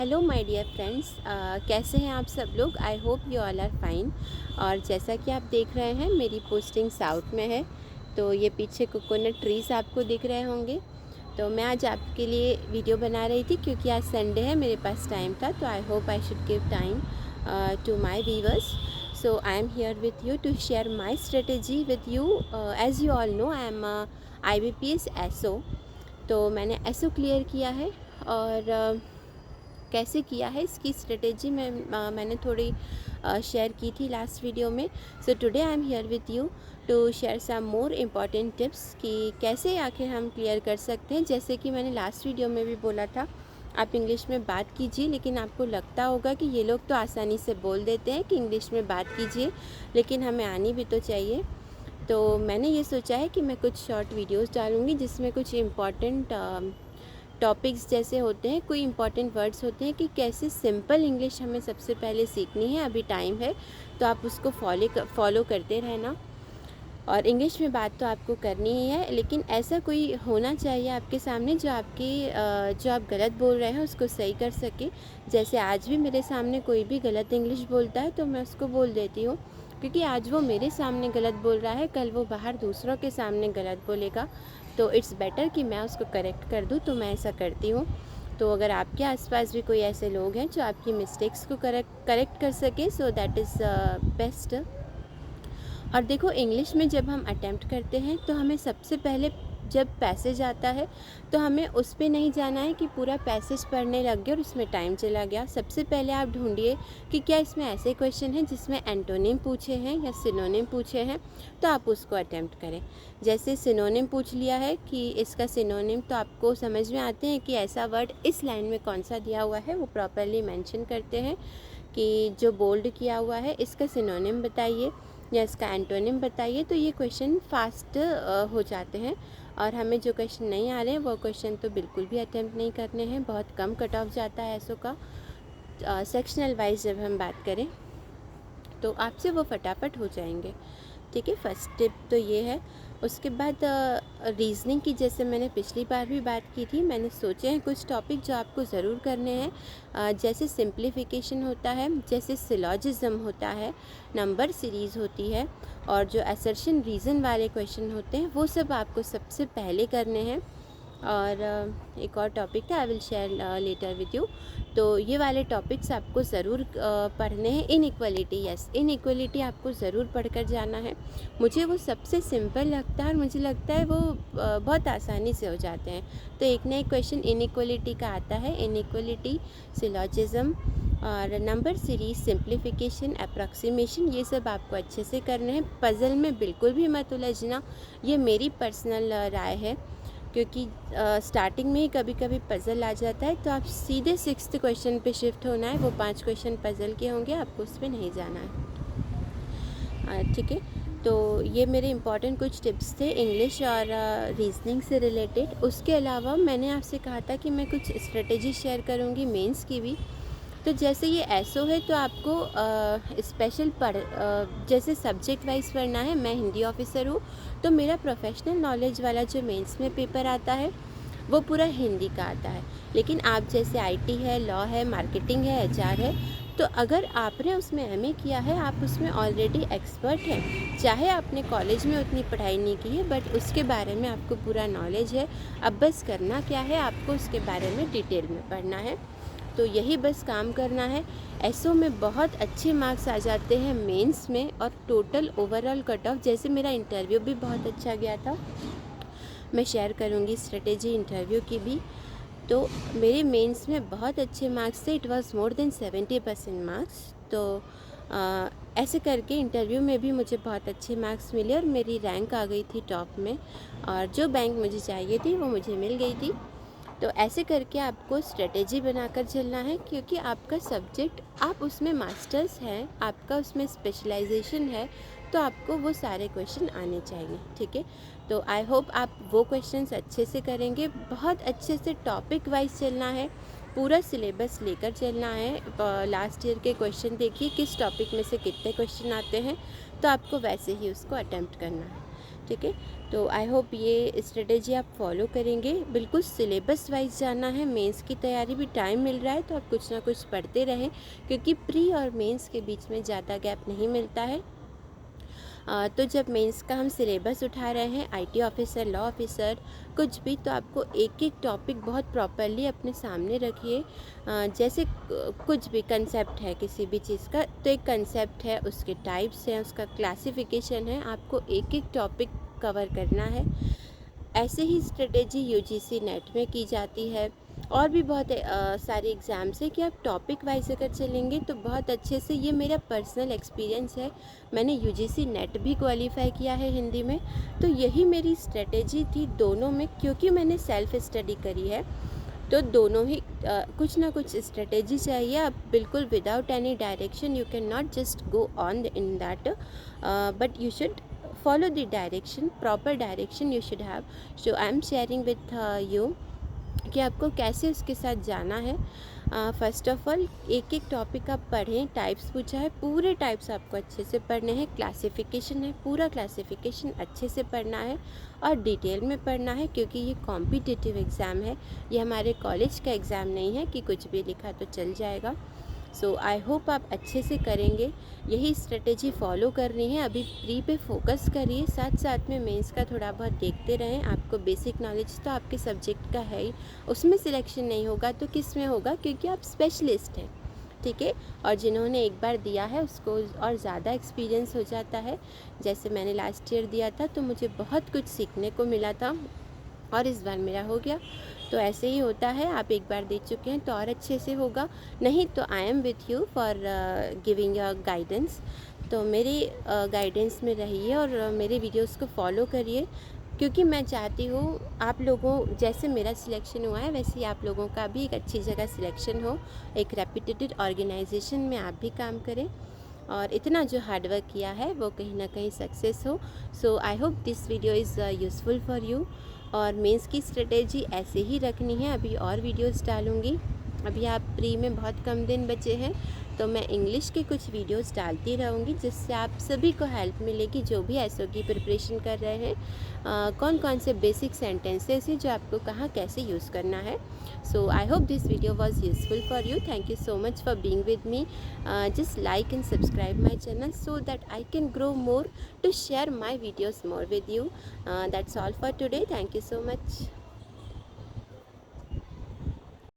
Hello my dear friends, कैसे हैं आप सब लोग। I hope you all are fine. और जैसा कि आप देख रहे हैं मेरी पोस्टिंग साउथ में है, तो ये पीछे कोकोनट ट्रीज़ आपको दिख रहे होंगे। तो मैं आज आपके लिए वीडियो बना रही थी क्योंकि आज संडे है, मेरे पास टाइम था, तो I hope I should give time to my viewers. So I am here with you to share my strategy with you. As you all know, I am IBPS SO। तो मैंने SO clear किया है और कैसे किया है इसकी strategy मैंने थोड़ी शेयर की थी लास्ट वीडियो में। So today I am here with you to share some more important tips कि कैसे आखिर हम क्लियर कर सकते हैं। जैसे कि मैंने लास्ट वीडियो में भी बोला था, आप इंग्लिश में बात कीजिए, लेकिन आपको लगता होगा कि ये लोग तो आसानी से बोल देते हैं कि इंग्लिश में बात कीजिए, लेकिन हमें आनी भी तो चाहिए। तो मैंने ये सोचा है कि मैं कुछ शॉर्ट वीडियोस डालूँगी जिसमें कुछ इम्पॉर्टेंट टॉपिक्स जैसे होते हैं, कोई इंपॉर्टेंट वर्ड्स होते हैं कि कैसे सिंपल इंग्लिश हमें सबसे पहले सीखनी है। अभी टाइम है तो आप उसको फॉलो करते रहना। और इंग्लिश में बात तो आपको करनी ही है, लेकिन ऐसा कोई होना चाहिए आपके सामने जो जो आप गलत बोल रहे हैं उसको सही कर सके। जैसे आज भी मेरे सामने कोई भी गलत इंग्लिश बोलता है तो मैं उसको बोल देती हूँ, क्योंकि आज वो मेरे सामने गलत बोल रहा है, कल वो बाहर दूसरों के सामने गलत बोलेगा, तो इट्स बेटर कि मैं उसको करेक्ट कर दूँ, तो मैं ऐसा करती हूँ। तो अगर आपके आसपास भी कोई ऐसे लोग हैं जो आपकी मिस्टेक्स को करेक्ट कर सके, सो दैट इज़ बेस्ट। और देखो, इंग्लिश में जब हम अटेम्प्ट करते हैं तो हमें सबसे पहले जब पैसेज आता है तो हमें उस पे नहीं जाना है कि पूरा पैसेज पढ़ने लग गया और उसमें टाइम चला गया। सबसे पहले आप ढूंढिए कि क्या इसमें ऐसे क्वेश्चन हैं जिसमें एंटोनिम पूछे हैं या सिनोनिम पूछे हैं, तो आप उसको अटेम्प्ट करें। जैसे सिनोनिम पूछ लिया है कि इसका सिनोनिम, तो आपको समझ में आते हैं कि ऐसा वर्ड इस लाइन में कौन सा दिया हुआ है, वो प्रॉपरली मेंशन करते हैं कि जो बोल्ड किया हुआ है इसका सिनोनिम बताइए या इसका एंटोनिम बताइए। तो ये क्वेश्चन फास्ट हो जाते हैं। और हमें जो क्वेश्चन नहीं आ रहे हैं वो क्वेश्चन तो बिल्कुल भी अटेम्प्ट नहीं करने हैं, बहुत कम कट ऑफ जाता है ऐसो का। सेक्शनल वाइज जब हम बात करें तो आपसे वो फटाफट हो जाएंगे। ठीक है, फर्स्ट टिप तो ये है। उसके बाद रीजनिंग की, जैसे मैंने पिछली बार भी बात की थी, मैंने सोचे हैं कुछ टॉपिक जो आपको ज़रूर करने हैं। जैसे सिंप्लीफिकेशन होता है, जैसे सिलॉजिज्म होता है, नंबर सीरीज़ होती है, और जो असर्शन रीज़न वाले क्वेश्चन होते हैं वो सब आपको सबसे पहले करने हैं। और एक और टॉपिक था, I will share later with you. तो ये वाले टॉपिक्स आपको ज़रूर पढ़ने हैं। इनइक्वालिटी, यस, इनइक्वालिटी आपको ज़रूर पढ़कर जाना है। मुझे वो सबसे सिंपल लगता है और मुझे लगता है वो बहुत आसानी से हो जाते हैं। तो एक ना एक क्वेश्चन इनइक्वालिटी का आता है। इनइक्वालिटी, सिलॉजिज्म और नंबर सीरीज, सिंप्लीफिकेशन, अप्रॉक्सीमेशन, ये सब आपको अच्छे से करने हैं। पज़ल में बिल्कुल भी मत उलझना, ये मेरी पर्सनल राय है, क्योंकि स्टार्टिंग में ही कभी कभी पज़ल आ जाता है। तो आप सीधे 6th क्वेश्चन पे शिफ्ट होना है। वो 5 क्वेश्चन पज़ल के होंगे, आपको उस पर नहीं जाना है। ठीक है, तो ये मेरे इंपॉर्टेंट कुछ टिप्स थे इंग्लिश और रीजनिंग से रिलेटेड। उसके अलावा मैंने आपसे कहा था कि मैं कुछ स्ट्रेटेजी शेयर करूँगी मेंस की भी। तो जैसे ये एसओ है तो आपको स्पेशल जैसे सब्जेक्ट वाइज पढ़ना है। मैं हिंदी ऑफिसर हूँ, तो मेरा प्रोफेशनल नॉलेज वाला जो मेंस में पेपर आता है वो पूरा हिंदी का आता है। लेकिन आप जैसे आईटी है, लॉ है, मार्केटिंग है, एचआर है, तो अगर आपने उसमें एमए किया है, आप उसमें ऑलरेडी एक्सपर्ट हैं, चाहे आपने कॉलेज में उतनी पढ़ाई नहीं की है, बट उसके बारे में आपको पूरा नॉलेज है। अब बस करना क्या है, आपको उसके बारे में डिटेल में पढ़ना है। तो यही बस काम करना है। एसओ में बहुत अच्छे मार्क्स आ जाते हैं मेंस में, और टोटल ओवरऑल कट ऑफ, जैसे मेरा इंटरव्यू भी बहुत अच्छा गया था, मैं शेयर करूँगी स्ट्रेटेजी इंटरव्यू की भी। तो मेरे मेंस में बहुत अच्छे मार्क्स थे, it was more than 70% marks. तो ऐसे करके इंटरव्यू में भी मुझे बहुत अच्छे मार्क्स मिले और मेरी रैंक आ गई थी टॉप में, और जो बैंक मुझे चाहिए थी वो मुझे मिल गई थी। तो ऐसे करके आपको स्ट्रेटेजी बनाकर चलना है, क्योंकि आपका सब्जेक्ट, आप उसमें मास्टर्स हैं, आपका उसमें स्पेशलाइजेशन है, तो आपको वो सारे क्वेश्चन आने चाहिए। ठीक है, तो आई होप आप वो क्वेश्चंस अच्छे से करेंगे। बहुत अच्छे से टॉपिक वाइज चलना है, पूरा सिलेबस लेकर चलना है। लास्ट ईयर के क्वेश्चन देखिए किस टॉपिक में से कितने क्वेश्चन आते हैं, तो आपको वैसे ही उसको अटेम्प्ट करना है। ठीक है। तो आई होप ये स्ट्रेटेजी आप फॉलो करेंगे। बिल्कुल सिलेबस वाइज जाना है, मेंस की तैयारी भी टाइम मिल रहा है तो आप कुछ ना कुछ पढ़ते रहें, क्योंकि प्री और मेंस के बीच में ज़्यादा गैप नहीं मिलता है। तो जब मेंस का हम सिलेबस उठा रहे हैं, आईटी ऑफिसर, लॉ ऑफिसर, कुछ भी, तो आपको एक एक टॉपिक बहुत प्रॉपरली अपने सामने रखिए। जैसे कुछ भी कंसेप्ट है किसी भी चीज़ का, तो एक कंसेप्ट है, उसके टाइप्स हैं, उसका क्लासिफिकेशन है, आपको एक एक टॉपिक कवर करना है। ऐसे ही स्ट्रेटेजी यूजीसी नेट में की जाती है, और भी बहुत सारे एग्ज़ाम्स है कि आप टॉपिक वाइज अगर चलेंगे तो बहुत अच्छे से। ये मेरा पर्सनल एक्सपीरियंस है, मैंने यूजीसी नेट भी क्वालिफाई किया है हिंदी में, तो यही मेरी स्ट्रेटेजी थी दोनों में, क्योंकि मैंने सेल्फ स्टडी करी है। तो दोनों ही कुछ ना कुछ स्ट्रेटेजी चाहिए। आप बिल्कुल without any direction, you can not just go on in that, but you should follow the direction, proper direction you should have. So I am sharing with you कि आपको कैसे उसके साथ जाना है। फ़र्स्ट ऑफ़ ऑल एक एक topic आप पढ़ें। टाइप्स पूछा है, पूरे टाइप्स आपको अच्छे से पढ़ने हैं। क्लासिफिकेशन है, पूरा क्लासिफिकेशन अच्छे से पढ़ना है और डिटेल में पढ़ना है, क्योंकि ये कॉम्पिटिटिव एग्ज़ाम है, ये हमारे कॉलेज का एग्ज़ाम नहीं है कि कुछ भी लिखा तो चल जाएगा। सो आई होप आप अच्छे से करेंगे। यही स्ट्रेटेजी फॉलो करनी है। अभी प्री पे फोकस करिए, साथ साथ में मेंस का थोड़ा बहुत देखते रहें। आपको बेसिक नॉलेज तो आपके सब्जेक्ट का है ही, उसमें सिलेक्शन नहीं होगा तो किस में होगा, क्योंकि आप स्पेशलिस्ट हैं, ठीक है। और जिन्होंने एक बार दिया है उसको और ज़्यादा एक्सपीरियंस हो जाता है। जैसे मैंने लास्ट ईयर दिया था तो मुझे बहुत कुछ सीखने को मिला था, और इस बार मेरा हो गया। तो ऐसे ही होता है, आप एक बार दे चुके हैं तो और अच्छे से होगा, नहीं तो I am with you for giving your guidance. तो मेरी गाइडेंस में रहिए और मेरे वीडियोस को फॉलो करिए, क्योंकि मैं चाहती हूँ आप लोगों जैसे मेरा सिलेक्शन हुआ है वैसे ही आप लोगों का भी एक अच्छी जगह सिलेक्शन हो, एक रेप्यूटेड ऑर्गेनाइजेशन में आप भी काम करें, और इतना जो हार्डवर्क किया है वो कहीं ना कहीं सक्सेस हो। So I hope this video is useful for you. और मेंस की स्ट्रेटेजी ऐसे ही रखनी है। अभी और वीडियोस डालूँगी। अभी आप प्री में बहुत कम दिन बचे हैं, तो मैं इंग्लिश के कुछ वीडियोस डालती रहूँगी, जिससे आप सभी को हेल्प मिलेगी जो भी एसओ की प्रिपरेशन कर रहे हैं। कौन कौन से बेसिक सेंटेंसेस हैं जो आपको कहाँ कैसे यूज़ करना है। So I hope this video was useful for you. Thank you so much for being with me. Just like and subscribe my channel so that I can grow more to share my videos more with you. That's all for today. Thank you so much.